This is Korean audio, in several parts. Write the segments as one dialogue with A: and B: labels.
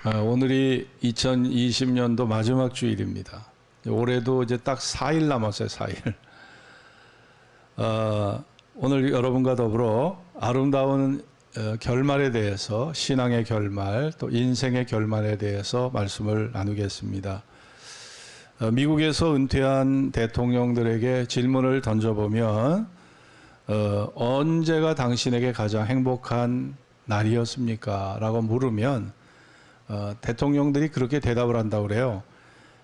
A: 오늘이 2020년도 마지막 주일입니다. 올해도 이제 딱 4일 남았어요, 4일. 오늘 여러분과 더불어 아름다운 결말에 대해서, 신앙의 결말, 또 인생의 결말에 대해서 말씀을 나누겠습니다. 미국에서 은퇴한 대통령들에게 질문을 던져보면 언제가 당신에게 가장 행복한 날이었습니까? 라고 물으면 대통령들이 그렇게 대답을 한다고 그래요.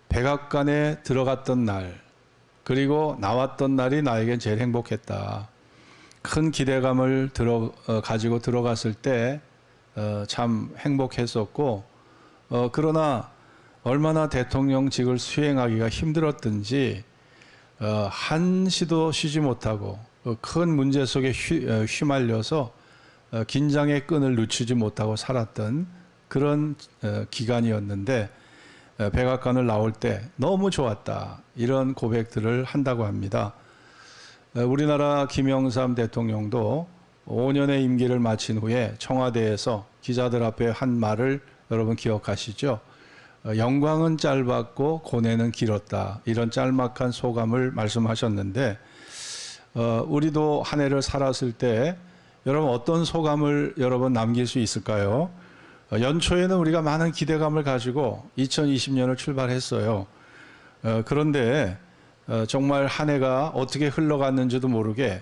A: 백악관에 들어갔던 날, 그리고 나왔던 날이 나에겐 제일 행복했다. 큰 기대감을 가지고 들어갔을 때 참 행복했었고, 그러나 얼마나 대통령직을 수행하기가 힘들었든지 한시도 쉬지 못하고 큰 문제 속에 휘말려서 긴장의 끈을 놓치지 못하고 살았던 그런 기간이었는데, 백악관을 나올 때 너무 좋았다, 이런 고백들을 한다고 합니다. 우리나라 김영삼 대통령도 5년의 임기를 마친 후에 청와대에서 기자들 앞에 한 말을 여러분 기억하시죠? 영광은 짧았고 고뇌는 길었다, 이런 짤막한 소감을 말씀하셨는데, 우리도 한 해를 살았을 때 여러분 어떤 소감을 여러분 남길 수 있을까요? 연초에는 우리가 많은 기대감을 가지고 2020년을 출발했어요. 그런데 정말 한 해가 어떻게 흘러갔는지도 모르게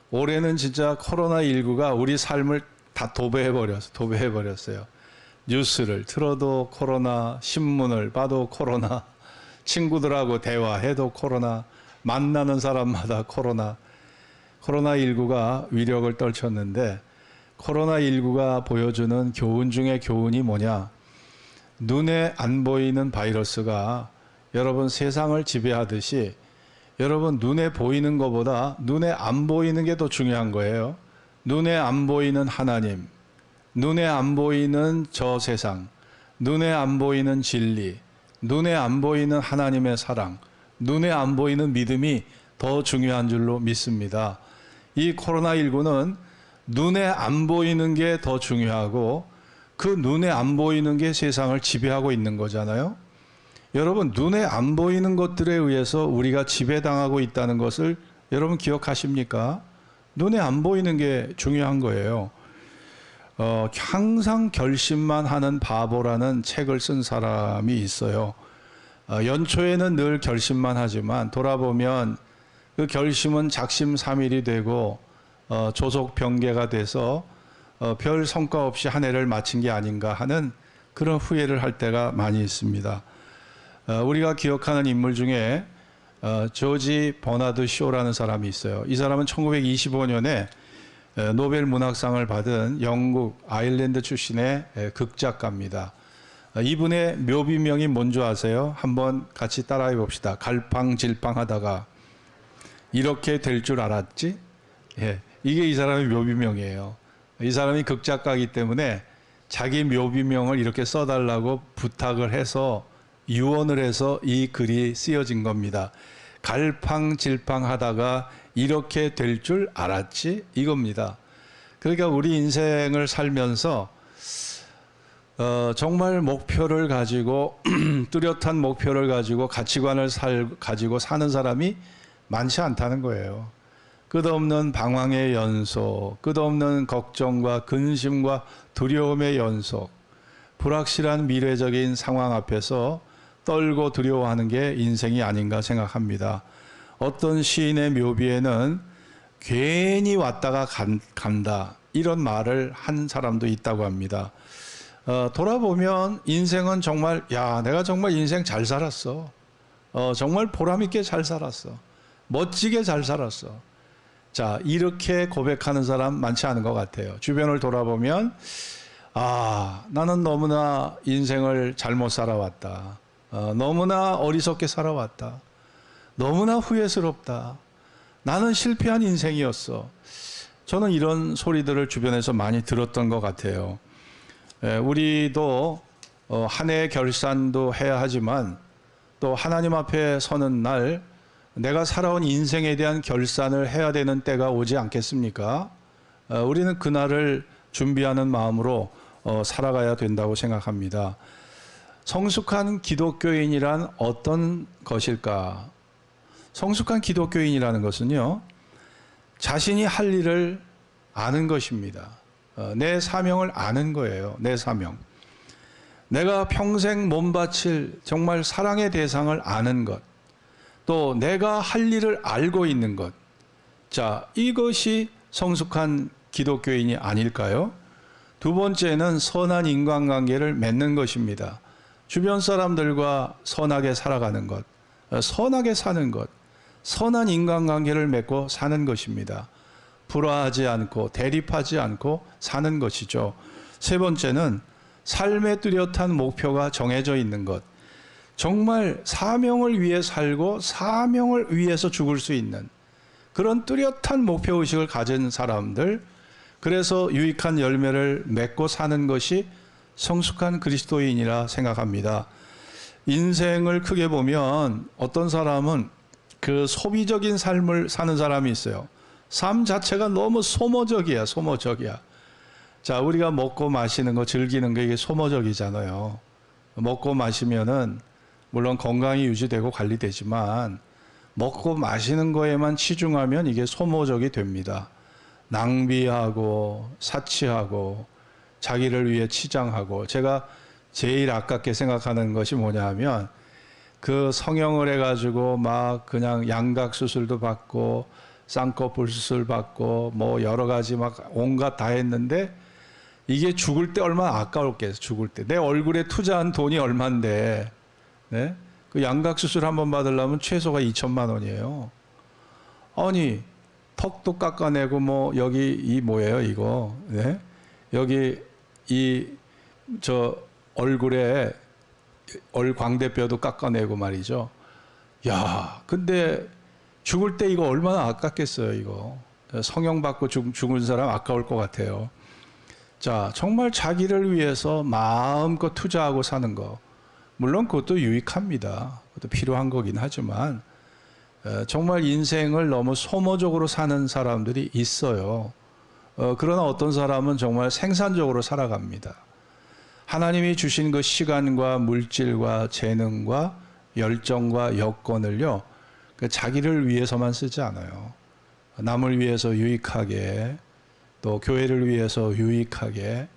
A: 올해는 진짜 코로나19가 우리 삶을 다 도배해버렸어요. 뉴스를 틀어도 코로나, 신문을 봐도 코로나, 친구들하고 대화해도 코로나, 만나는 사람마다 코로나19가 위력을 떨쳤는데, 코로나19가 보여주는 교훈 중에 교훈이 뭐냐? 눈에 안 보이는 바이러스가 여러분 세상을 지배하듯이 여러분 눈에 보이는 것보다 눈에 안 보이는 게 더 중요한 거예요. 눈에 안 보이는 하나님, 눈에 안 보이는 저 세상, 눈에 안 보이는 진리, 눈에 안 보이는 하나님의 사랑, 눈에 안 보이는 믿음이 더 중요한 줄로 믿습니다. 이 코로나19는 눈에 안 보이는 게 더 중요하고 그 눈에 안 보이는 게 세상을 지배하고 있는 거잖아요. 여러분, 눈에 안 보이는 것들에 의해서 우리가 지배당하고 있다는 것을 여러분 기억하십니까? 눈에 안 보이는 게 중요한 거예요. 항상 결심만 하는 바보라는 책을 쓴 사람이 있어요. 연초에는 늘 결심만 하지만 돌아보면 그 결심은 작심삼일이 되고 조속 병개가 돼서 별 성과 없이 한 해를 마친 게 아닌가 하는 그런 후회를 할 때가 많이 있습니다. 우리가 기억하는 인물 중에 조지 버나드 쇼라는 사람이 있어요. 이 사람은 1925년에 노벨 문학상을 받은 영국 아일랜드 출신의 극작가입니다. 이분의 묘비명이 뭔지 아세요? 한번 같이 따라해 봅시다. 갈팡질팡하다가 이렇게 될 줄 알았지? 예, 이게 이 사람의 묘비명이에요. 이 사람이 극작가이기 때문에 자기 묘비명을 이렇게 써달라고 부탁을 해서 유언을 해서 이 글이 쓰여진 겁니다. 갈팡질팡하다가 이렇게 될 줄 알았지? 이겁니다. 그러니까 우리 인생을 살면서 정말 목표를 가지고 뚜렷한 목표를 가지고 가치관을 가지고 사는 사람이 많지 않다는 거예요. 끝없는 방황의 연속, 끝없는 걱정과 근심과 두려움의 연속, 불확실한 미래적인 상황 앞에서 떨고 두려워하는 게 인생이 아닌가 생각합니다. 어떤 시인의 묘비에는 괜히 왔다가 간다, 이런 말을 한 사람도 있다고 합니다. 돌아보면 인생은 정말, 야, 내가 정말 인생 잘 살았어. 정말 보람있게 잘 살았어. 멋지게 잘 살았어. 자, 이렇게 고백하는 사람 많지 않은 것 같아요. 주변을 돌아보면, 아, 나는 너무나 인생을 잘못 살아왔다. 너무나 어리석게 살아왔다. 너무나 후회스럽다. 나는 실패한 인생이었어. 저는 이런 소리들을 주변에서 많이 들었던 것 같아요. 우리도 한 해의 결산도 해야 하지만 또 하나님 앞에 서는 날 내가 살아온 인생에 대한 결산을 해야 되는 때가 오지 않겠습니까? 우리는 그날을 준비하는 마음으로 살아가야 된다고 생각합니다. 성숙한 기독교인이란 어떤 것일까? 성숙한 기독교인이라는 것은요, 자신이 할 일을 아는 것입니다. 내 사명을 아는 거예요. 내 사명. 내가 평생 몸바칠 정말 사랑의 대상을 아는 것. 또 내가 할 일을 알고 있는 것. 자, 이것이 성숙한 기독교인이 아닐까요? 두 번째는 선한 인간관계를 맺는 것입니다. 주변 사람들과 선하게 살아가는 것, 선하게 사는 것, 선한 인간관계를 맺고 사는 것입니다. 불화하지 않고 대립하지 않고 사는 것이죠. 세 번째는 삶의 뚜렷한 목표가 정해져 있는 것. 정말 사명을 위해 살고 사명을 위해서 죽을 수 있는 그런 뚜렷한 목표의식을 가진 사람들, 그래서 유익한 열매를 맺고 사는 것이 성숙한 그리스도인이라 생각합니다. 인생을 크게 보면 어떤 사람은 그 소비적인 삶을 사는 사람이 있어요. 삶 자체가 너무 소모적이야, 소모적이야. 자, 우리가 먹고 마시는 거, 즐기는 게 이게 소모적이잖아요. 먹고 마시면은 물론 건강이 유지되고 관리되지만 먹고 마시는 거에만 치중하면 이게 소모적이 됩니다. 낭비하고 사치하고 자기를 위해 치장하고, 제가 제일 아깝게 생각하는 것이 뭐냐 하면 그 성형을 해가지고 막 그냥 양각 수술도 받고 쌍꺼풀 수술 받고 뭐 여러 가지 막 온갖 다 했는데 이게 죽을 때 얼마나 아까웠겠어. 죽을 때 내 얼굴에 투자한 돈이 얼만데, 네? 그 양각 수술 한번 받으려면 최소가 2천만 원이에요. 아니 턱도 깎아내고 뭐 여기 이 뭐예요 이거, 네? 여기 이 저 얼굴에 얼광대뼈도 깎아내고 말이죠. 야, 근데 죽을 때 이거 얼마나 아깝겠어요. 이거 성형 받고 죽은 사람 아까울 것 같아요. 자, 정말 자기를 위해서 마음껏 투자하고 사는 거, 물론 그것도 유익합니다. 그것도 필요한 거긴 하지만 정말 인생을 너무 소모적으로 사는 사람들이 있어요. 그러나 어떤 사람은 정말 생산적으로 살아갑니다. 하나님이 주신 그 시간과 물질과 재능과 열정과 여건을요, 자기를 위해서만 쓰지 않아요. 남을 위해서 유익하게, 또 교회를 위해서 유익하게,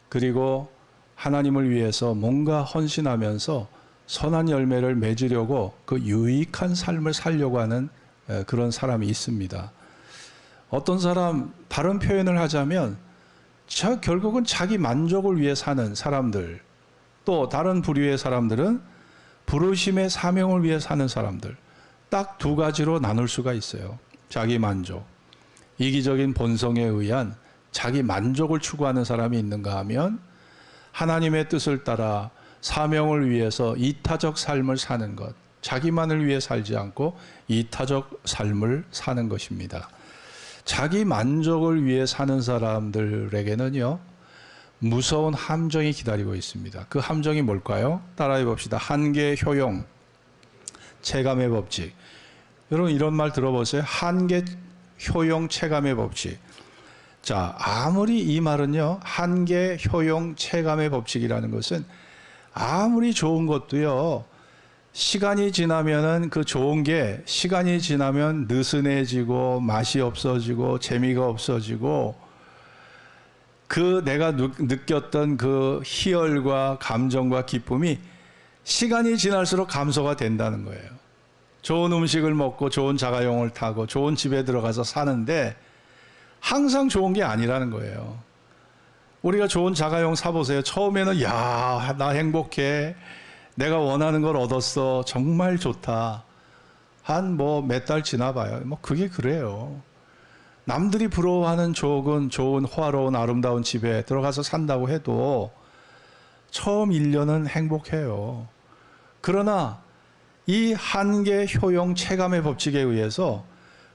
A: 그리고 하나님을 위해서 뭔가 헌신하면서 선한 열매를 맺으려고 그 유익한 삶을 살려고 하는 그런 사람이 있습니다. 어떤 사람, 다른 표현을 하자면 결국은 자기 만족을 위해 사는 사람들, 또 다른 부류의 사람들은 부르심의 사명을 위해 사는 사람들, 딱 두 가지로 나눌 수가 있어요. 자기 만족, 이기적인 본성에 의한 자기 만족을 추구하는 사람이 있는가 하면 하나님의 뜻을 따라 사명을 위해서 이타적 삶을 사는 것, 자기만을 위해 살지 않고 이타적 삶을 사는 것입니다. 자기 만족을 위해 사는 사람들에게는요, 무서운 함정이 기다리고 있습니다. 그 함정이 뭘까요? 따라해 봅시다. 한계, 효용, 체감의 법칙. 여러분 이런 말 들어보세요. 한계, 효용, 체감의 법칙. 자, 아무리 이 말은요, 한계, 효용, 체감의 법칙이라는 것은 아무리 좋은 것도요, 시간이 지나면은 그 좋은 게 시간이 지나면 느슨해지고 맛이 없어지고 재미가 없어지고, 그 내가 느꼈던 그 희열과 감정과 기쁨이 시간이 지날수록 감소가 된다는 거예요. 좋은 음식을 먹고 좋은 자가용을 타고 좋은 집에 들어가서 사는데 항상 좋은 게 아니라는 거예요. 우리가 좋은 자가용 사보세요. 처음에는 야, 나 행복해, 내가 원하는 걸 얻었어, 정말 좋다. 한 뭐 몇 달 지나봐요. 뭐 그게 그래요. 남들이 부러워하는 좋은 화로운 아름다운 집에 들어가서 산다고 해도 처음 1년은 행복해요. 그러나 이 한계, 효용, 체감의 법칙에 의해서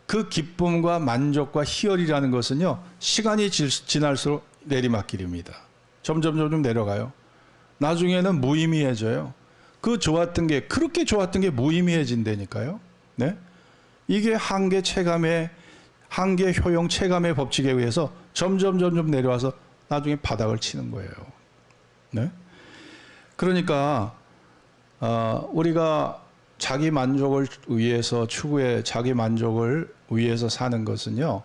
A: 그 기쁨과 만족과 희열이라는 것은요, 시간이 지날수록 내리막길입니다. 점점 내려가요. 나중에는 무의미해져요. 그 좋았던 게, 그렇게 좋았던 게 무의미해진다니까요. 네? 이게 한계, 효용, 체감의 법칙에 의해서 점점 내려와서 나중에 바닥을 치는 거예요. 네? 그러니까 우리가 자기 만족을 위해서 추구해 자기 만족을 위해서 사는 것은요,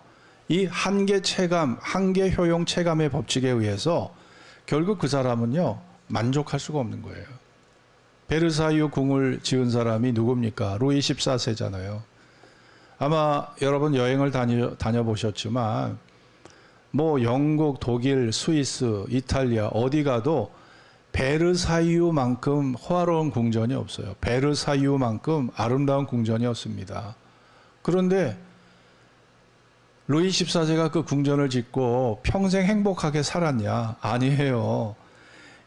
A: 이 한계 체감, 한계 효용 체감의 법칙에 의해서 결국 그 사람은요 만족할 수가 없는 거예요. 베르사유 궁을 지은 사람이 누굽니까? 루이 14세잖아요. 아마 여러분 여행을 다녀보셨지만 뭐 영국, 독일, 스위스, 이탈리아 어디 가도 베르사유만큼 호화로운 궁전이 없어요. 베르사유만큼 아름다운 궁전이 없습니다. 그런데 루이 14세가 그 궁전을 짓고 평생 행복하게 살았냐? 아니에요.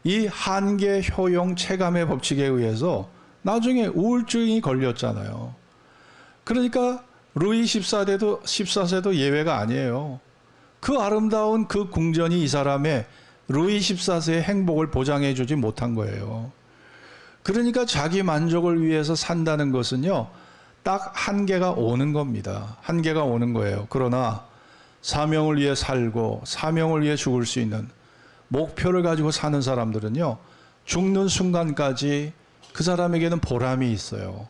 A: 이 한계 효용 체감의 법칙에 의해서 나중에 우울증이 걸렸잖아요. 그러니까 루이 14세도 예외가 아니에요. 그 아름다운 그 궁전이 이 사람의 루이 14세의 행복을 보장해 주지 못한 거예요. 그러니까 자기 만족을 위해서 산다는 것은요, 딱 한계가 오는 겁니다. 한계가 오는 거예요. 그러나 사명을 위해 살고 사명을 위해 죽을 수 있는 목표를 가지고 사는 사람들은요, 죽는 순간까지 그 사람에게는 보람이 있어요.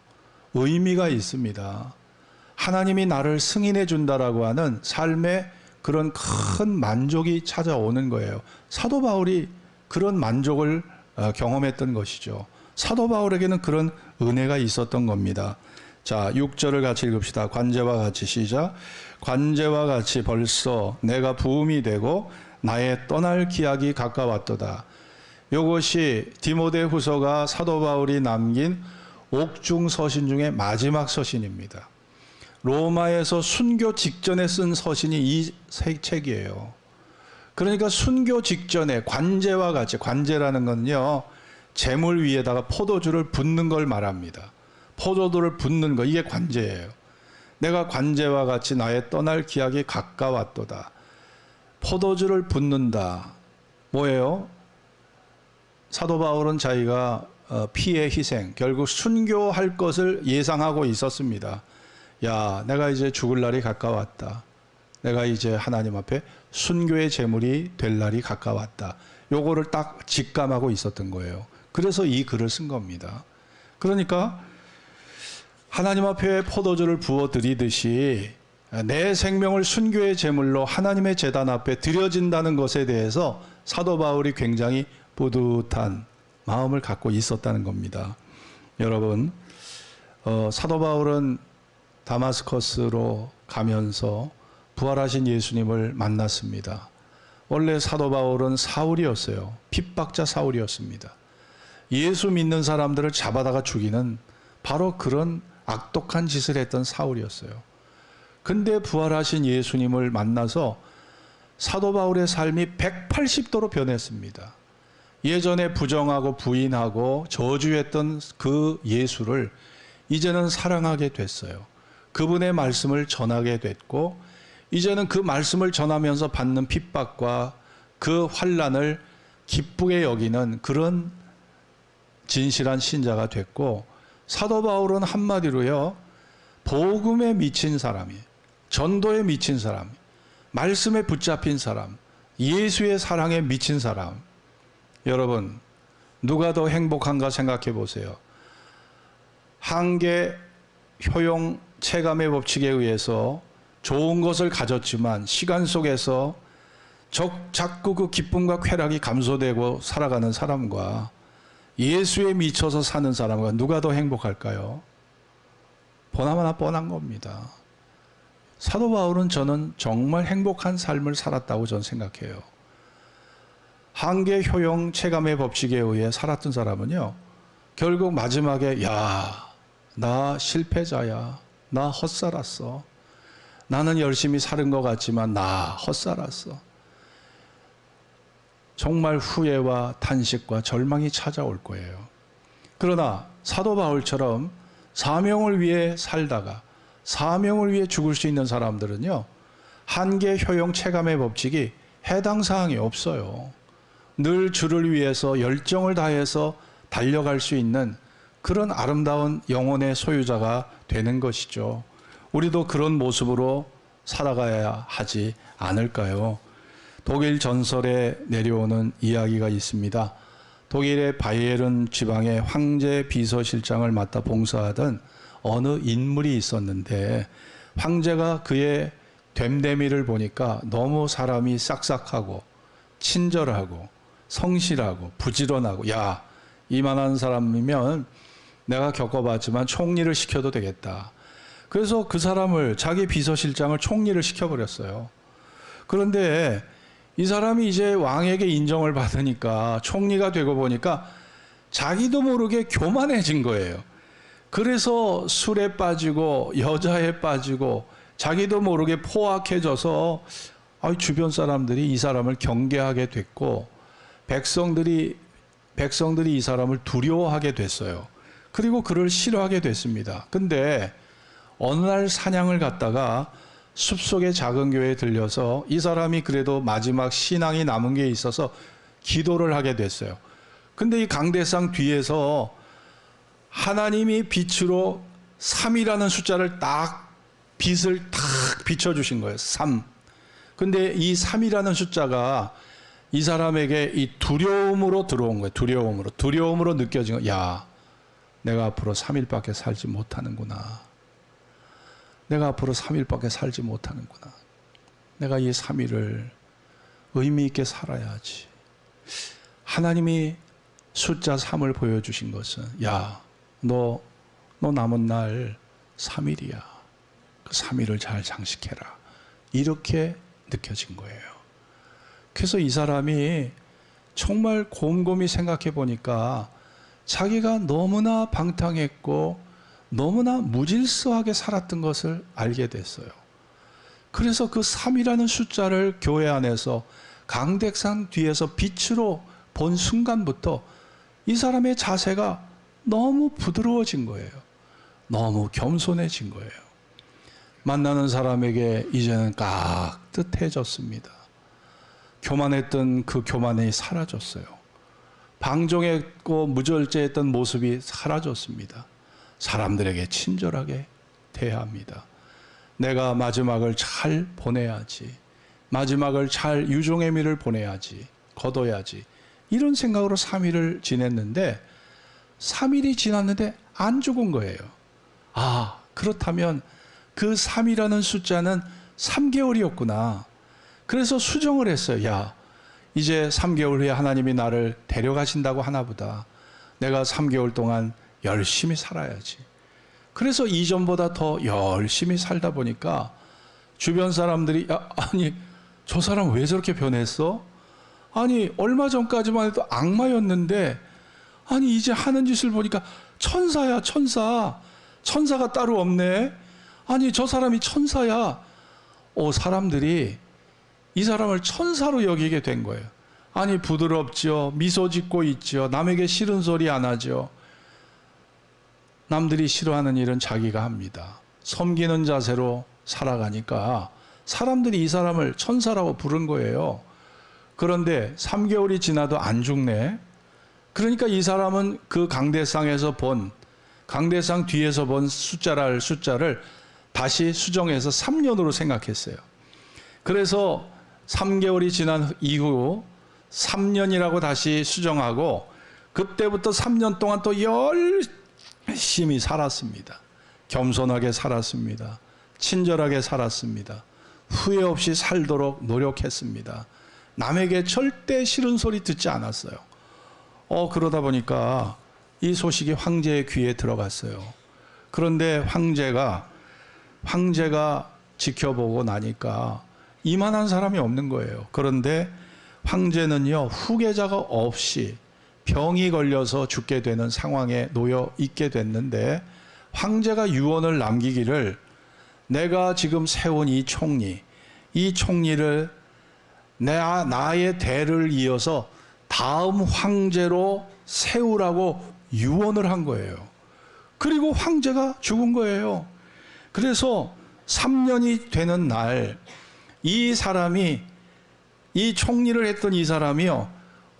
A: 의미가 있습니다. 하나님이 나를 승인해 준다라고 하는 삶의 그런 큰 만족이 찾아오는 거예요. 사도 바울이 그런 만족을 경험했던 것이죠. 사도 바울에게는 그런 은혜가 있었던 겁니다. 자, 6절을 같이 읽읍시다. 관제와 같이 시작. 관제와 같이 벌써 내가 부음이 되고 나의 떠날 기약이 가까웠도다. 이것이 디모데후서가 사도 바울이 남긴 옥중 서신 중에 마지막 서신입니다. 로마에서 순교 직전에 쓴 서신이 이 책이에요. 그러니까 순교 직전에 관제와 같이, 관제라는 건요, 재물 위에다가 포도주를 붓는 걸 말합니다. 포도주를 붓는 거, 이게 관제예요. 내가 관제와 같이 나의 떠날 기약이 가까웠도다. 포도주를 붓는다. 뭐예요? 사도 바울은 자기가 피의 희생, 결국 순교할 것을 예상하고 있었습니다. 야, 내가 이제 죽을 날이 가까웠다. 내가 이제 하나님 앞에 순교의 제물이 될 날이 가까웠다. 요거를 딱 직감하고 있었던 거예요. 그래서 이 글을 쓴 겁니다. 그러니까 하나님 앞에 포도주를 부어 드리듯이 내 생명을 순교의 제물로 하나님의 제단 앞에 드려진다는 것에 대해서 사도 바울이 굉장히 뿌듯한 마음을 갖고 있었다는 겁니다. 여러분, 사도 바울은 다마스커스로 가면서 부활하신 예수님을 만났습니다. 원래 사도 바울은 사울이었어요. 핍박자 사울이었습니다. 예수 믿는 사람들을 잡아다가 죽이는 바로 그런 악독한 짓을 했던 사울이었어요. 근데 부활하신 예수님을 만나서 사도 바울의 삶이 180도로 변했습니다. 예전에 부정하고 부인하고 저주했던 그 예수를 이제는 사랑하게 됐어요. 그분의 말씀을 전하게 됐고, 이제는 그 말씀을 전하면서 받는 핍박과 그 환난을 기쁘게 여기는 그런 진실한 신자가 됐고, 사도 바울은 한마디로요, 복음에 미친 사람이, 전도에 미친 사람, 말씀에 붙잡힌 사람, 예수의 사랑에 미친 사람. 여러분, 누가 더 행복한가 생각해 보세요. 한계 효용 체감의 법칙에 의해서 좋은 것을 가졌지만 시간 속에서 자꾸 그 기쁨과 쾌락이 감소되고 살아가는 사람과 예수에 미쳐서 사는 사람과 누가 더 행복할까요? 보나마나 뻔한 겁니다. 사도 바울은 저는 정말 행복한 삶을 살았다고 저는 생각해요. 한계 효용 체감의 법칙에 의해 살았던 사람은요, 결국 마지막에 야, 나 실패자야. 나 헛살았어. 나는 열심히 사는 것 같지만 나 헛살았어. 정말 후회와 탄식과 절망이 찾아올 거예요. 그러나 사도 바울처럼 사명을 위해 살다가 사명을 위해 죽을 수 있는 사람들은요, 한계 효용 체감의 법칙이 해당 사항이 없어요. 늘 주를 위해서 열정을 다해서 달려갈 수 있는 그런 아름다운 영혼의 소유자가 되는 것이죠. 우리도 그런 모습으로 살아가야 하지 않을까요? 독일 전설에 내려오는 이야기가 있습니다. 독일의 바이에른 지방의 황제 비서실장을 맡아 봉사하던 어느 인물이 있었는데 황제가 그의 됨됨이를 보니까 너무 사람이 싹싹하고 친절하고 성실하고 부지런하고, 야, 이만한 사람이면 내가 겪어봤지만 총리를 시켜도 되겠다. 그래서 그 사람을, 자기 비서실장을 총리를 시켜버렸어요. 그런데 이 사람이 이제 왕에게 인정을 받으니까 총리가 되고 보니까 자기도 모르게 교만해진 거예요. 그래서 술에 빠지고 여자에 빠지고 자기도 모르게 포악해져서 주변 사람들이 이 사람을 경계하게 됐고 백성들이 이 사람을 두려워하게 됐어요. 그리고 그를 싫어하게 됐습니다. 근데 어느 날 사냥을 갔다가 숲속의 작은 교회에 들려서 이 사람이 그래도 마지막 신앙이 남은 게 있어서 기도를 하게 됐어요. 근데 이 강대상 뒤에서 하나님이 빛으로 3이라는 숫자를 빛을 딱 비춰주신 거예요. 3. 근데 이 3이라는 숫자가 이 사람에게 이 두려움으로 들어온 거예요. 두려움으로 느껴진 거예요. 야, 내가 앞으로 3일밖에 살지 못하는구나. 내가 앞으로 3일밖에 살지 못하는구나. 내가 이 3일을 의미 있게 살아야지. 하나님이 숫자 3을 보여주신 것은, 야, 너 남은 날 3일이야. 그 3일을 잘 장식해라. 이렇게 느껴진 거예요. 그래서 이 사람이 정말 곰곰이 생각해 보니까 자기가 너무나 방탕했고 너무나 무질서하게 살았던 것을 알게 됐어요. 그래서 그 3이라는 숫자를 교회 안에서 강대상 뒤에서 빛으로 본 순간부터 이 사람의 자세가 너무 부드러워진 거예요. 너무 겸손해진 거예요. 만나는 사람에게 이제는 깍듯해졌습니다. 교만했던 그 교만이 사라졌어요. 방종했고 무절제했던 모습이 사라졌습니다. 사람들에게 친절하게 대합니다. 내가 마지막을 잘 보내야지. 마지막을 잘 유종의 미를 보내야지. 거둬야지. 이런 생각으로 3일을 지냈는데 3일이 지났는데 안 죽은 거예요. 그렇다면 그 3이라는 숫자는 3개월이었구나. 그래서 수정을 했어요. 야, 이제 3개월 후에 하나님이 나를 데려가신다고 하나 보다. 내가 3개월 동안 열심히 살아야지. 그래서 이전보다 더 열심히 살다 보니까 주변 사람들이 아니 저 사람 왜 저렇게 변했어? 아니 얼마 전까지만 해도 악마였는데 아니 이제 하는 짓을 보니까 천사야 천사. 천사가 따로 없네. 아니 저 사람이 천사야. 사람들이 이 사람을 천사로 여기게 된 거예요. 아니 부드럽죠. 미소 짓고 있죠. 남에게 싫은 소리 안 하죠. 남들이 싫어하는 일은 자기가 합니다. 섬기는 자세로 살아가니까 사람들이 이 사람을 천사라고 부른 거예요. 그런데 3개월이 지나도 안 죽네. 그러니까 이 사람은 그 강대상에서 강대상 뒤에서 본 숫자를 다시 수정해서 3년으로 생각했어요. 그래서 3개월이 지난 이후 3년이라고 다시 수정하고 그때부터 3년 동안 또 열심히 살았습니다. 겸손하게 살았습니다. 친절하게 살았습니다. 후회 없이 살도록 노력했습니다. 남에게 절대 싫은 소리 듣지 않았어요. 그러다 보니까 이 소식이 황제의 귀에 들어갔어요. 그런데 황제가 지켜보고 나니까 이만한 사람이 없는 거예요. 그런데 황제는요, 후계자가 없이 병이 걸려서 죽게 되는 상황에 놓여 있게 됐는데 황제가 유언을 남기기를 내가 지금 세운 이 총리를 나의 대를 이어서 다음 황제로 세우라고 유언을 한 거예요. 그리고 황제가 죽은 거예요. 그래서 3년이 되는 날 이 사람이 이 총리를 했던 이 사람이요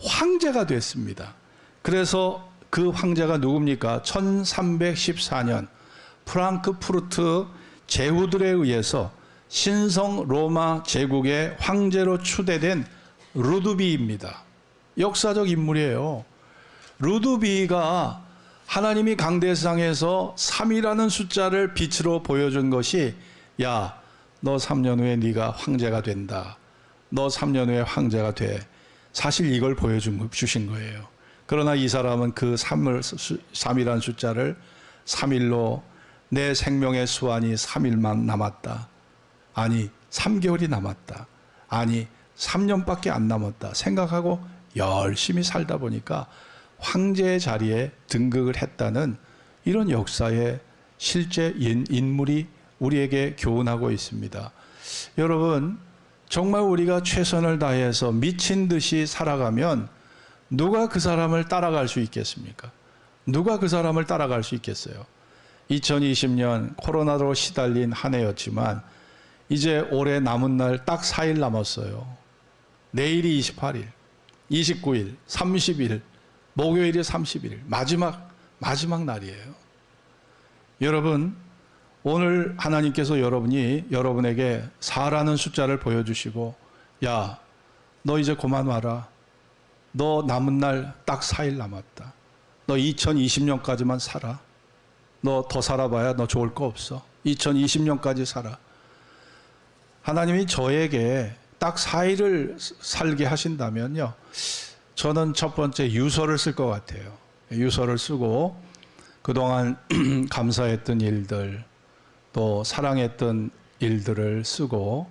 A: 황제가 됐습니다. 그래서 그 황제가 누굽니까? 1314년 프랑크푸르트 제후들에 의해서 신성 로마 제국의 황제로 추대된 루드비입니다. 역사적 인물이에요. 루드비가 하나님이 강대상에서 3이라는 숫자를 빛으로 보여준 것이 야, 너 3년 후에 네가 황제가 된다. 너 3년 후에 황제가 돼. 사실 이걸 보여주신 거예요. 그러나 이 사람은 그 3이라는 숫자를 3일로 내 생명의 수완이 3일만 남았다. 아니 3개월이 남았다. 아니 3년밖에 안 남았다 생각하고 열심히 살다 보니까 황제의 자리에 등극을 했다는 이런 역사의 실제 인물이 우리에게 교훈하고 있습니다. 여러분, 정말 우리가 최선을 다해서 미친 듯이 살아가면 누가 그 사람을 따라갈 수 있겠습니까? 누가 그 사람을 따라갈 수 있겠어요? 2020년 코로나로 시달린 한 해였지만 이제 올해 남은 날 딱 4일 남았어요. 내일이 28일, 29일, 30일, 목요일이 30일, 마지막 날이에요. 여러분, 오늘 하나님께서 여러분에게 4라는 숫자를 보여주시고 야, 너 이제 그만 와라. 너 남은 날 딱 4일 남았다. 너 2020년까지만 살아. 너 더 살아봐야 너 좋을 거 없어. 2020년까지 살아. 하나님이 저에게 딱 4일을 살게 하신다면요, 저는 첫 번째 유서를 쓸 것 같아요. 유서를 쓰고 그동안 감사했던 일들, 또 사랑했던 일들을 쓰고,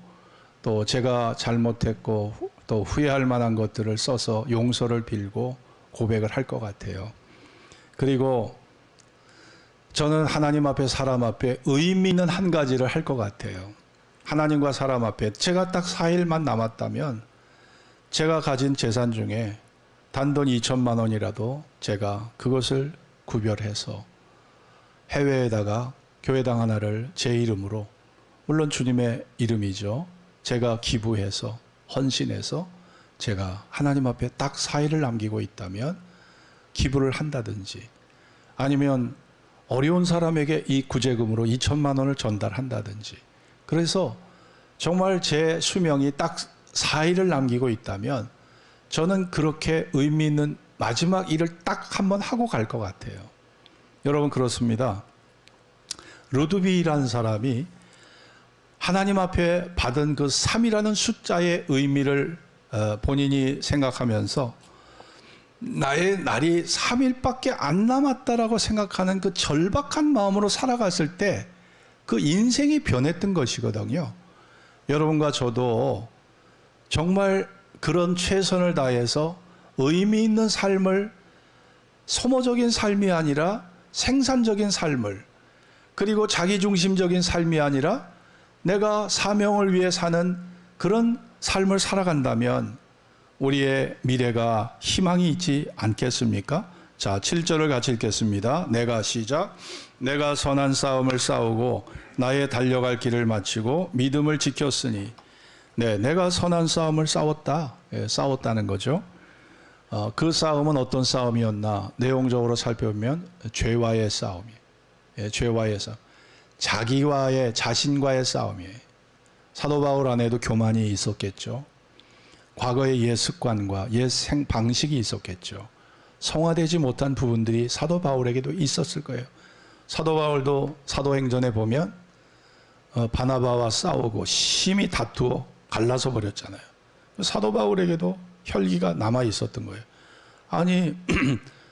A: 또 제가 잘못했고 또 후회할 만한 것들을 써서 용서를 빌고 고백을 할 것 같아요. 그리고 저는 하나님 앞에 사람 앞에 의미 있는 한 가지를 할 것 같아요. 하나님과 사람 앞에 제가 딱 4일만 남았다면 제가 가진 재산 중에 단돈 2천만 원이라도 제가 그것을 구별해서 해외에다가 교회당 하나를 제 이름으로, 물론 주님의 이름이죠, 제가 기부해서 헌신해서 제가 하나님 앞에 딱 4일을 남기고 있다면 기부를 한다든지, 아니면 어려운 사람에게 이 구제금으로 2천만 원을 전달한다든지, 그래서 정말 제 수명이 딱 4일을 남기고 있다면 저는 그렇게 의미 있는 마지막 일을 딱 한번 하고 갈 것 같아요. 여러분, 그렇습니다. 루드비라는 사람이 하나님 앞에 받은 그 3이라는 숫자의 의미를 본인이 생각하면서 나의 날이 3일밖에 안 남았다라고 생각하는 그 절박한 마음으로 살아갔을 때 그 인생이 변했던 것이거든요. 여러분과 저도 정말 그런 최선을 다해서 의미 있는 삶을, 소모적인 삶이 아니라 생산적인 삶을, 그리고 자기중심적인 삶이 아니라 내가 사명을 위해 사는 그런 삶을 살아간다면 우리의 미래가 희망이 있지 않겠습니까? 자, 7절을 같이 읽겠습니다. 내가 선한 싸움을 싸우고 나의 달려갈 길을 마치고 믿음을 지켰으니. 네, 내가 선한 싸움을 싸웠다. 싸웠다는 거죠. 그 싸움은 어떤 싸움이었나? 내용적으로 살펴보면 죄와의 싸움이에요. 죄와의 싸움. 자신과의 싸움이에요. 사도 바울 안에도 교만이 있었겠죠. 과거의 옛 습관과 옛 방식이 있었겠죠. 성화되지 못한 부분들이 사도 바울에게도 있었을 거예요. 사도 바울도 사도행전에 보면 바나바와 싸우고 심히 다투어 갈라서 버렸잖아요. 사도 바울에게도 혈기가 남아 있었던 거예요. 아니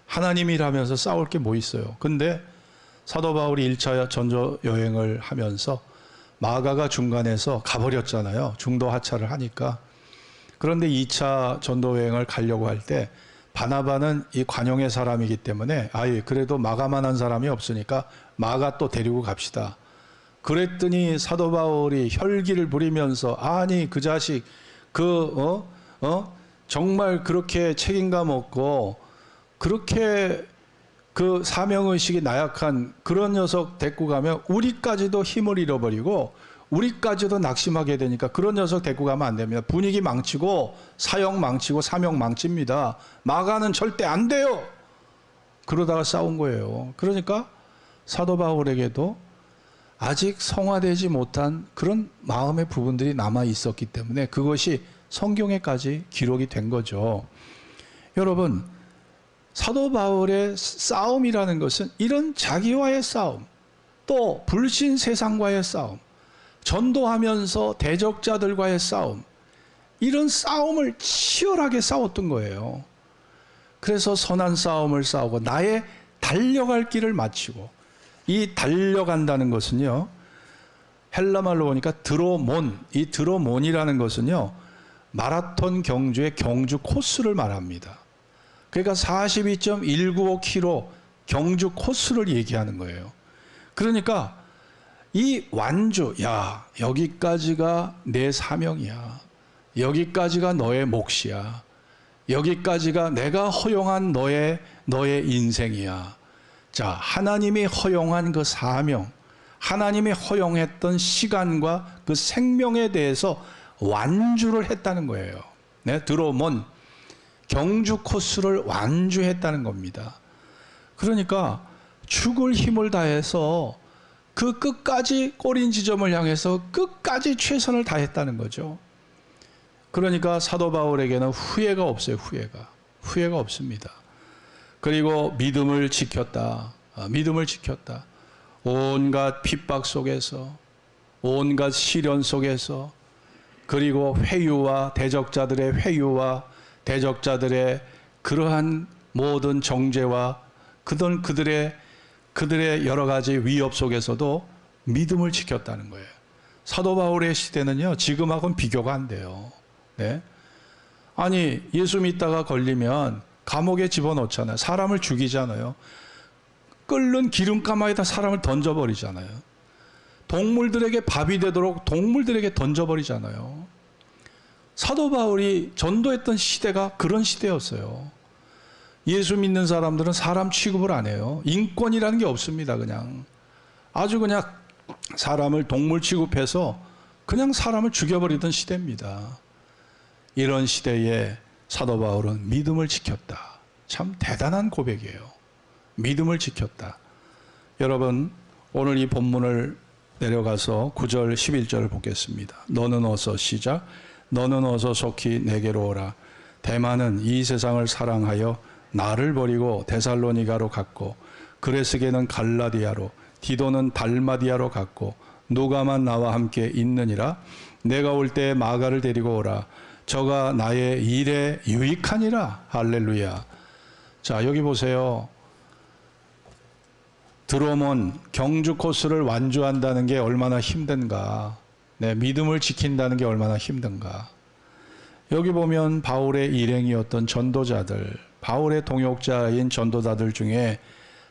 A: 하나님이라면서 싸울 게 뭐 있어요. 근데 사도 바울이 1차 전도 여행을 하면서 마가가 중간에서 가버렸잖아요. 중도 하차를 하니까. 그런데 2차 전도 여행을 가려고 할 때 바나바는 이 관용의 사람이기 때문에 그래도 마가만한 사람이 없으니까 마가 또 데리고 갑시다. 그랬더니 사도 바울이 혈기를 부리면서 아니 그 자식 정말 그렇게 책임감 없고 그렇게 그 사명의식이 나약한 그런 녀석 데리고 가면 우리까지도 힘을 잃어버리고 우리까지도 낙심하게 되니까 그런 녀석 데리고 가면 안 됩니다. 분위기 망치고 사역 망치고 사명 망칩니다. 마가는 절대 안 돼요. 그러다가 싸운 거예요. 그러니까 사도 바울에게도 아직 성화되지 못한 그런 마음의 부분들이 남아 있었기 때문에 그것이 성경에까지 기록이 된 거죠. 여러분, 사도 바울의 싸움이라는 것은 이런 자기와의 싸움, 또 불신 세상과의 싸움, 전도하면서 대적자들과의 싸움, 이런 싸움을 치열하게 싸웠던 거예요. 그래서 선한 싸움을 싸우고 나의 달려갈 길을 마치고, 이 달려간다는 것은요, 헬라말로 보니까 드로몬, 이 드로몬이라는 것은요, 마라톤 경주의 경주 코스를 말합니다. 그러니까 42.195km 경주 코스를 얘기하는 거예요. 그러니까 이 완주, 야, 여기까지가 내 사명이야. 여기까지가 너의 몫이야. 여기까지가 내가 허용한 너의 인생이야. 자, 하나님이 허용한 그 사명, 하나님이 허용했던 시간과 그 생명에 대해서 완주를 했다는 거예요. 네, 드로몬, 경주 코스를 완주했다는 겁니다. 그러니까 죽을 힘을 다해서 그 끝까지 꼬린 지점을 향해서 끝까지 최선을 다했다는 거죠. 그러니까 사도 바울에게는 후회가 없어요. 후회가 없습니다. 그리고 믿음을 지켰다. 믿음을 지켰다. 온갖 핍박 속에서, 온갖 시련 속에서, 그리고 회유와 대적자들의 회유와 대적자들의 그러한 모든 정죄와 그들의 여러 가지 위협 속에서도 믿음을 지켰다는 거예요. 사도 바울의 시대는요, 지금하고는 비교가 안 돼요. 네? 아니, 예수 믿다가 걸리면 감옥에 집어넣잖아요. 사람을 죽이잖아요. 끓는 기름가마에다 사람을 던져버리잖아요. 동물들에게 밥이 되도록 동물들에게 던져버리잖아요. 사도 바울이 전도했던 시대가 그런 시대였어요. 예수 믿는 사람들은 사람 취급을 안 해요. 인권이라는 게 없습니다. 그냥 아주 그냥 사람을 동물 취급해서 그냥 사람을 죽여버리던 시대입니다. 이런 시대에 사도 바울은 믿음을 지켰다. 참 대단한 고백이에요. 믿음을 지켰다. 여러분, 오늘 이 본문을 내려가서 9절 11절을 보겠습니다. 너는 어서 시작. 너는 어서 속히 내게로 오라. 대만은 이 세상을 사랑하여 나를 버리고 데살로니가로 갔고, 그레스게는 갈라디아로, 디도는 달마디아로 갔고, 누가만 나와 함께 있느니라. 내가 올 때 마가를 데리고 오라. 저가 나의 일에 유익하니라. 할렐루야. 자, 여기 보세요. 드로몬 경주 코스를 완주한다는 게 얼마나 힘든가. 네, 믿음을 지킨다는 게 얼마나 힘든가. 여기 보면 바울의 일행이었던 전도자들, 바울의 동역자인 전도자들 중에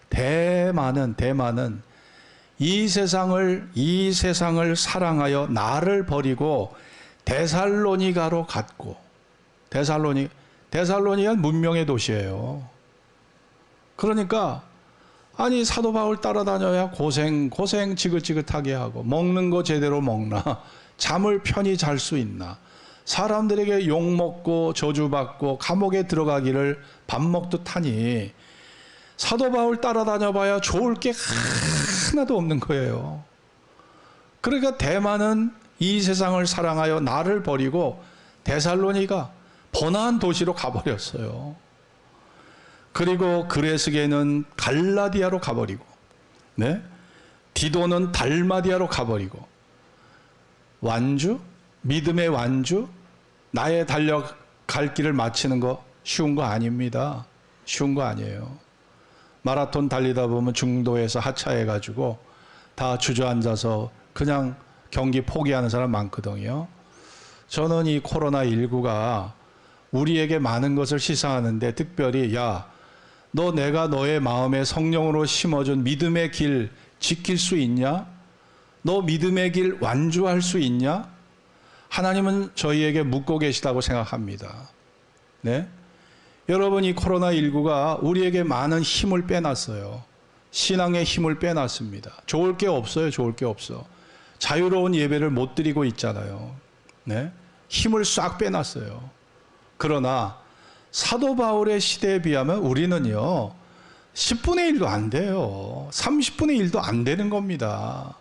A: 대만은 이 세상을 사랑하여 나를 버리고 데살로니가로 갔고, 데살로니가는 문명의 도시예요. 그러니까 아니, 사도 바울 따라다녀야 고생 지긋지긋하게 하고, 먹는 거 제대로 먹나, 잠을 편히 잘 수 있나, 사람들에게 욕먹고 저주받고 감옥에 들어가기를 밥 먹듯 하니 사도 바울 따라다녀 봐야 좋을 게 하나도 없는 거예요. 그러니까 대만은 이 세상을 사랑하여 나를 버리고 데살로니가 번화한 도시로 가버렸어요. 그리고 그레스게는 갈라디아로 가버리고, 네? 디도는 달마디아로 가버리고, 완주, 믿음의 완주, 나의 달려갈 길을 마치는 거 쉬운 거 아닙니다. 쉬운 거 아니에요. 마라톤 달리다 보면 중도에서 하차해가지고 다 주저앉아서 그냥 경기 포기하는 사람 많거든요. 저는 이 코로나19가 우리에게 많은 것을 시사하는데, 특별히 야, 너 내가 너의 마음에 성령으로 심어준 믿음의 길 지킬 수 있냐? 너 믿음의 길 완주할 수 있냐? 하나님은 저희에게 묻고 계시다고 생각합니다. 네? 여러분, 이 코로나19가 우리에게 많은 힘을 빼놨어요. 신앙의 힘을 빼놨습니다. 좋을 게 없어요. 좋을 게 없어. 자유로운 예배를 못 드리고 있잖아요. 네? 힘을 싹 빼놨어요. 그러나 사도 바울의 시대에 비하면 우리는요, 10분의 1도 안 돼요. 30분의 1도 안 되는 겁니다.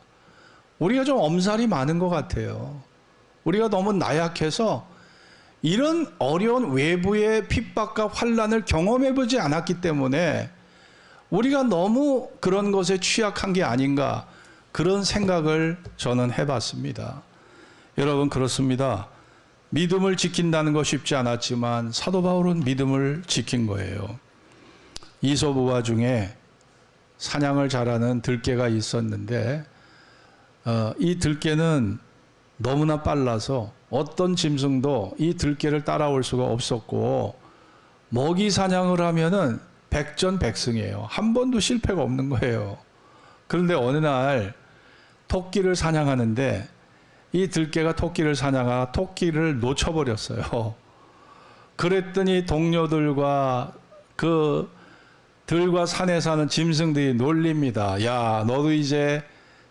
A: 우리가 좀 엄살이 많은 것 같아요. 우리가 너무 나약해서 이런 어려운 외부의 핍박과 환난을 경험해보지 않았기 때문에 우리가 너무 그런 것에 취약한 게 아닌가, 그런 생각을 저는 해봤습니다. 여러분, 그렇습니다. 믿음을 지킨다는 거 쉽지 않았지만 사도 바울은 믿음을 지킨 거예요. 이솝우화 중에 사냥을 잘하는 들개가 있었는데 이 들개는 너무나 빨라서 어떤 짐승도 이 들개를 따라올 수가 없었고, 먹이 사냥을 하면은 백전백승이에요. 한 번도 실패가 없는 거예요. 그런데 어느 날 토끼를 사냥하는데 이 들개가 토끼를 사냥하다 토끼를 놓쳐버렸어요. 그랬더니 동료들과 그 들과 산에 사는 짐승들이 놀립니다. 야, 너도 이제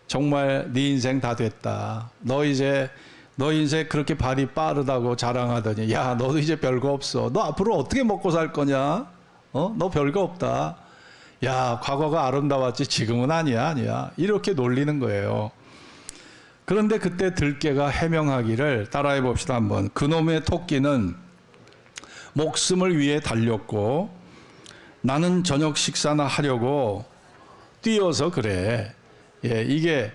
A: 정말 네 인생 다 됐다. 너 인생 그렇게 발이 빠르다고 자랑하더니, 야, 너도 이제 별거 없어. 너 앞으로 어떻게 먹고 살 거냐? 너 별거 없다. 야, 과거가 아름다웠지 지금은 아니야. 이렇게 놀리는 거예요. 그런데 그때 들개가 해명하기를, 따라해 봅시다 한번. 그놈의 토끼는 목숨을 위해 달렸고 나는 저녁 식사나 하려고 뛰어서 그래. 예, 이게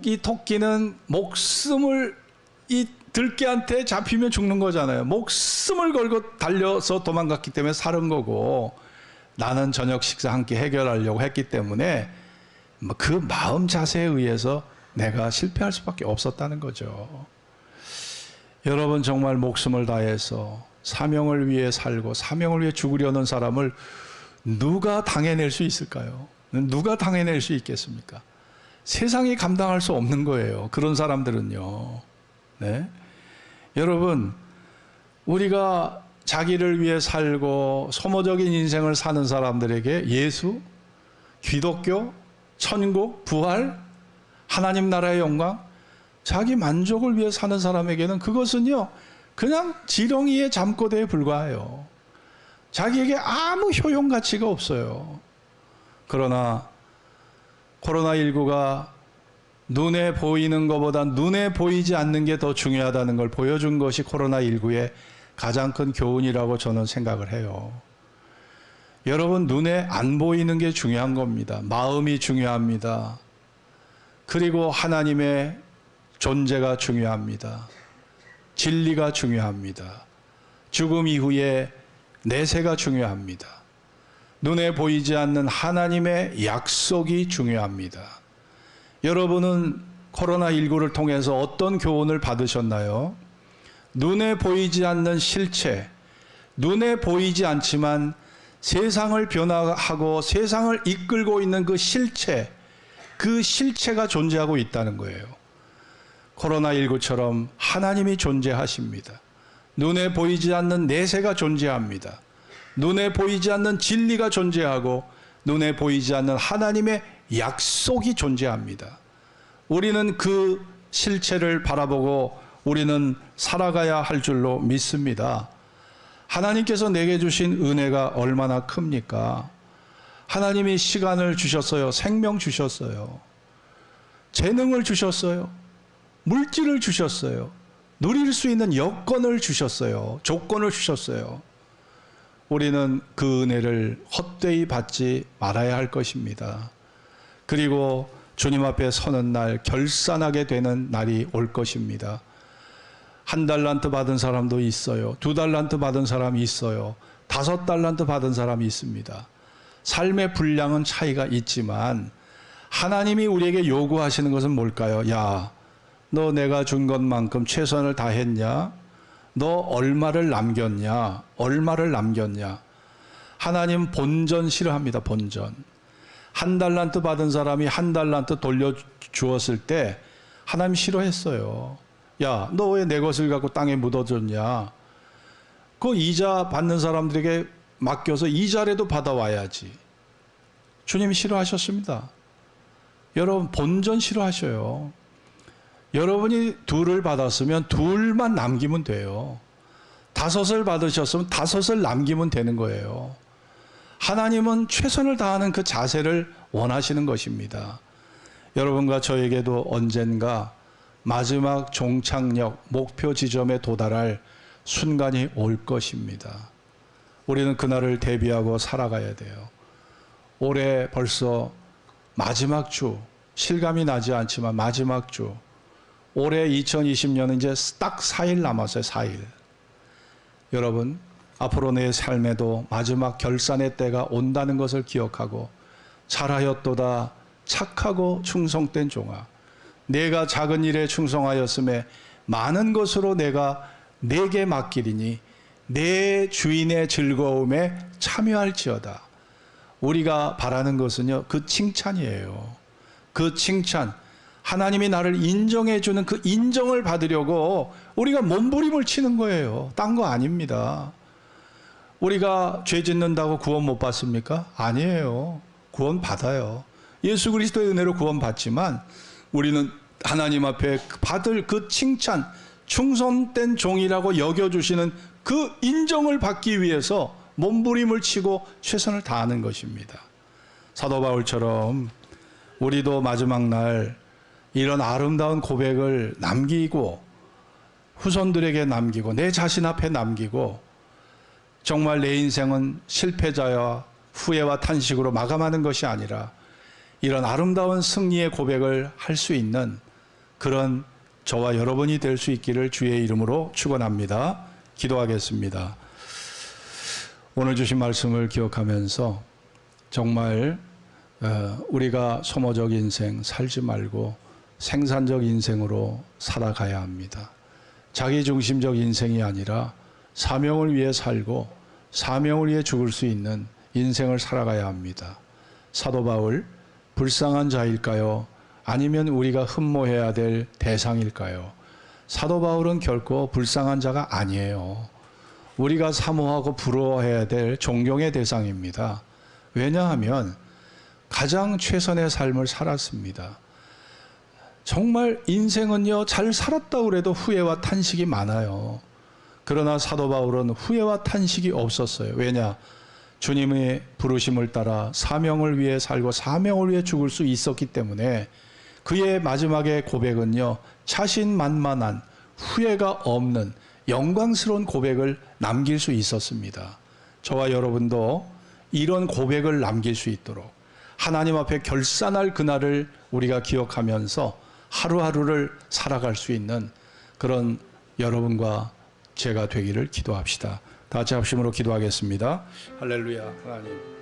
A: 이 토끼는 목숨을, 이 들개한테 잡히면 죽는 거잖아요. 목숨을 걸고 달려서 도망갔기 때문에 살은 거고, 나는 저녁 식사 함께 해결하려고 했기 때문에 그 마음 자세에 의해서 내가 실패할 수밖에 없었다는 거죠. 여러분, 정말 목숨을 다해서 사명을 위해 살고 사명을 위해 죽으려는 사람을 누가 당해낼 수 있을까요? 누가 당해낼 수 있겠습니까? 세상이 감당할 수 없는 거예요. 그런 사람들은요. 네? 여러분, 우리가 자기를 위해 살고 소모적인 인생을 사는 사람들에게 예수, 기독교, 천국, 부활, 하나님 나라의 영광, 자기 만족을 위해 사는 사람에게는 그것은요, 그냥 지렁이의 잠꼬대에 불과해요. 자기에게 아무 효용 가치가 없어요. 그러나 코로나19가 눈에 보이는 것보다 눈에 보이지 않는 게 더 중요하다는 걸 보여준 것이 코로나19의 가장 큰 교훈이라고 저는 생각을 해요. 여러분, 눈에 안 보이는 게 중요한 겁니다. 마음이 중요합니다. 그리고 하나님의 존재가 중요합니다. 진리가 중요합니다. 죽음 이후에 내세가 중요합니다. 눈에 보이지 않는 하나님의 약속이 중요합니다. 여러분은 코로나19를 통해서 어떤 교훈을 받으셨나요? 눈에 보이지 않는 실체, 눈에 보이지 않지만 세상을 변화하고 세상을 이끌고 있는 그 실체가 존재하고 있다는 거예요. 코로나19처럼 하나님이 존재하십니다. 눈에 보이지 않는 내세가 존재합니다. 눈에 보이지 않는 진리가 존재하고 눈에 보이지 않는 하나님의 약속이 존재합니다. 우리는 그 실체를 바라보고 우리는 살아가야 할 줄로 믿습니다. 하나님께서 내게 주신 은혜가 얼마나 큽니까? 하나님이 시간을 주셨어요. 생명 주셨어요. 재능을 주셨어요. 물질을 주셨어요. 누릴 수 있는 여건을 주셨어요. 조건을 주셨어요. 우리는 그 은혜를 헛되이 받지 말아야 할 것입니다. 그리고 주님 앞에 서는 날 결산하게 되는 날이 올 것입니다. 1달란트 받은 사람도 있어요. 2달란트 받은 사람이 있어요. 5달란트 받은 사람이 있습니다. 삶의 분량은 차이가 있지만 하나님이 우리에게 요구하시는 것은 뭘까요? 야, 너 내가 준 것만큼 최선을 다했냐? 너 얼마를 남겼냐? 얼마를 남겼냐? 하나님 본전 싫어합니다. 본전. 1달란트 받은 사람이 1달란트 돌려주었을 때 하나님 싫어했어요. 야, 너 왜 내 것을 갖고 땅에 묻어줬냐? 그 이자 받는 사람들에게 맡겨서 이자라도 받아와야지. 주님이 싫어하셨습니다. 여러분, 본전 싫어하셔요. 여러분이 2를 받았으면 2만 남기면 돼요. 5을 받으셨으면 5을 남기면 되는 거예요. 하나님은 최선을 다하는 그 자세를 원하시는 것입니다. 여러분과 저에게도 언젠가 마지막 종착역, 목표 지점에 도달할 순간이 올 것입니다. 우리는 그날을 대비하고 살아가야 돼요. 올해 벌써 마지막 주, 실감이 나지 않지만 마지막 주, 올해 2020년은 이제 딱 4일 남았어요. 4일. 여러분, 앞으로 내 삶에도 마지막 결산의 때가 온다는 것을 기억하고, 잘하였도다 착하고 충성된 종아, 내가 작은 일에 충성하였음에 많은 것으로 내가 내게 맡기리니 내 주인의 즐거움에 참여할지어다. 우리가 바라는 것은요, 그 칭찬이에요. 그 칭찬, 하나님이 나를 인정해 주는 그 인정을 받으려고 우리가 몸부림을 치는 거예요. 딴 거 아닙니다. 우리가 죄 짓는다고 구원 못 받습니까? 아니에요. 구원 받아요. 예수 그리스도의 은혜로 구원 받지만 우리는 하나님 앞에 받을 그 칭찬, 충성된 종이라고 여겨주시는 그 인정을 받기 위해서 몸부림을 치고 최선을 다하는 것입니다. 사도 바울처럼 우리도 마지막 날 이런 아름다운 고백을 남기고, 후손들에게 남기고, 내 자신 앞에 남기고, 정말 내 인생은 실패자와 후회와 탄식으로 마감하는 것이 아니라 이런 아름다운 승리의 고백을 할 수 있는 그런 저와 여러분이 될 수 있기를 주의 이름으로 축원합니다. 기도하겠습니다. 오늘 주신 말씀을 기억하면서 정말 우리가 소모적 인생 살지 말고 생산적 인생으로 살아가야 합니다. 자기중심적 인생이 아니라 사명을 위해 살고 사명을 위해 죽을 수 있는 인생을 살아가야 합니다. 사도 바울, 불쌍한 자일까요? 아니면 우리가 흠모해야 될 대상일까요? 사도 바울은 결코 불쌍한 자가 아니에요. 우리가 사모하고 부러워해야 될 존경의 대상입니다. 왜냐하면 가장 최선의 삶을 살았습니다. 정말 인생은요, 잘 살았다고 그래도 후회와 탄식이 많아요. 그러나 사도 바울은 후회와 탄식이 없었어요. 왜냐? 주님의 부르심을 따라 사명을 위해 살고 사명을 위해 죽을 수 있었기 때문에 그의 마지막의 고백은요, 자신만만한 후회가 없는 영광스러운 고백을 남길 수 있었습니다. 저와 여러분도 이런 고백을 남길 수 있도록 하나님 앞에 결산할 그날을 우리가 기억하면서 하루하루를 살아갈 수 있는 그런 여러분과 제가 되기를 기도합시다. 다 같이 합심으로 기도하겠습니다. 할렐루야. 하나님.